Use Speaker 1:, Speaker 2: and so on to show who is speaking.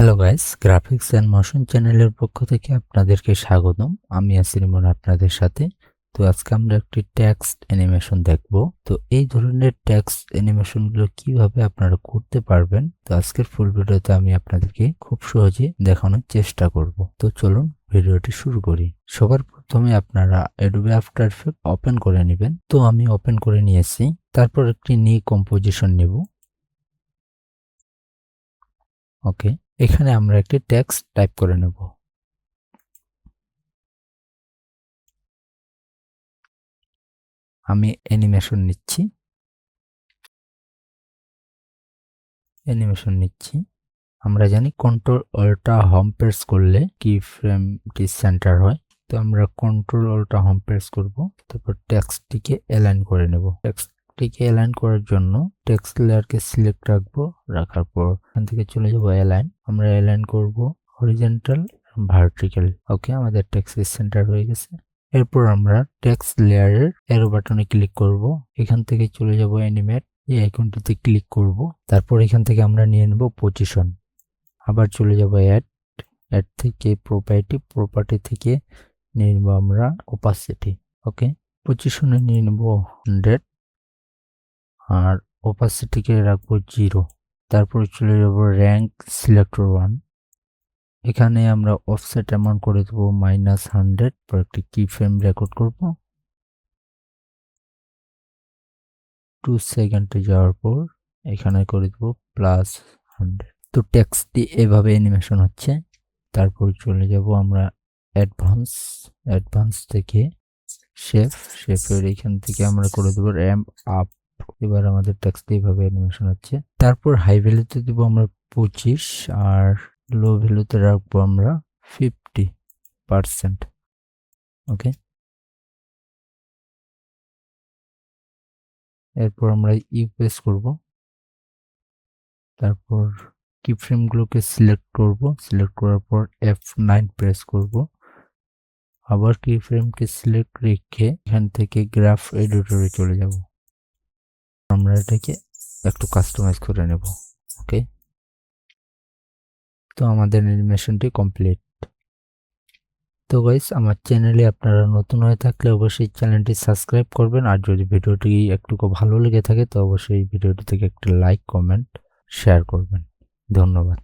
Speaker 1: Hello guys, graphics and motion চ্যানেলের পক্ষ থেকে আপনাদেরকে স্বাগতম। আমি আছি রিমন আপনাদের সাথে। তো আজকে আমরা একটি টেক্সট অ্যানিমেশন দেখব। তো এই ধরনের টেক্সট অ্যানিমেশনগুলো কিভাবে আপনারা করতে পারবেন, তো আজকের ফুল ভিডিওতে আমি আপনাদেরকে খুব সহজে দেখানোর চেষ্টা করব। তো চলুন ভিডিওটি শুরু করি। সবার প্রথমে আপনারা অ্যাডোবি আফটার এফেক্ট ওপেন করে নেবেন। তো আমি ওপেন করে নিয়েছি। তারপর একটি নিউ কম্পোজিশন নেব। ওকে, এখানে আমরা একটি টেক্সট টাইপ করে নেব। আমি অ্যানিমেশন নিচ্ছি। আমরা জানি কন্ট্রোল অল্টা হোম প্রেস করলে কি ফ্রেমটি সেন্টার হয়। তো আমরা কন্ট্রোল অল্টা হোম প্রেস করব। তারপর টেক্সটটিকে অ্যালাইন করে নেব। টেক্সটটিকে অ্যালাইন করার জন্য টেক্সট লেয়ারকে সিলেক্ট রাখবো। রাখার পর এখান থেকে চলে যাব অ্যালাইন। আমরা অ্যালাইন করব হরিজন্টাল, ভার্টিক্যাল। ওকে, আমাদের টেক্সট সেন্টার হয়ে গেছে। এরপর আমরা টেক্সট লেয়ারের অ্যারো বাটনে ক্লিক করব। এখান থেকে চলে যাব অ্যানিমেট, এই আইকনটিতে ক্লিক করব। তারপর এখান থেকে আমরা নিয়ে নেব পজিশন। আবার চলে যাব অ্যাড থেকে প্রপার্টি থেকে নিয়ে নেব আমরা ওপাসিটি। ওকে, পজিশনে নিয়ে নেব 100 আর ওপাসিটিকে রাখবো 0। তারপর চলে যাব র্যাঙ্ক সিলেক্টর 1। এখানে আমরা অফসেট অ্যামাউন্ট করে দেবো -100। পর একটি কি ফ্রেম রেকর্ড করব। 2 সেকেন্ডে যাওয়ার পর এখানে করে দেবো +100। তো টেক্সটটি এভাবে অ্যানিমেশন হচ্ছে। তারপর চলে যাব আমরা অ্যাডভান্স থেকে শেপের এখান থেকে আমরা করে দেবো র্যাম্প আপ। এবার আমাদের টেক্সটটি এভাবে অ্যানিমেশন হচ্ছে। তারপর হাই ভ্যালুতে দেবো আমরা 25 আর লো ভ্যালুতে রাখবো আমরা 50%। ওকে, এরপর আমরা প্রেস করব। তারপর কি ফ্রেমগুলোকে সিলেক্ট করব। সিলেক্ট করার পর F9 প্রেস করব। আবার কি ফ্রেমকে সিলেক্ট রেখে এখান থেকে গ্রাফ এডিটরে চলে যাব। আমরা এটাকে একটু কাস্টমাইজ করে নেব। ওকে, তো আমাদের অ্যানিমেশনটি কমপ্লিট। তো গাইস, আমার চ্যানেলে আপনারা নতুন হয়ে থাকলে অবশ্যই চ্যানেলটি সাবস্ক্রাইব করবেন। আর যদি ভিডিওটি একটুকু ভালো লেগে থাকে তো অবশ্যই ভিডিওটি থেকে একটা লাইক, কমেন্ট, শেয়ার করবেন। ধন্যবাদ।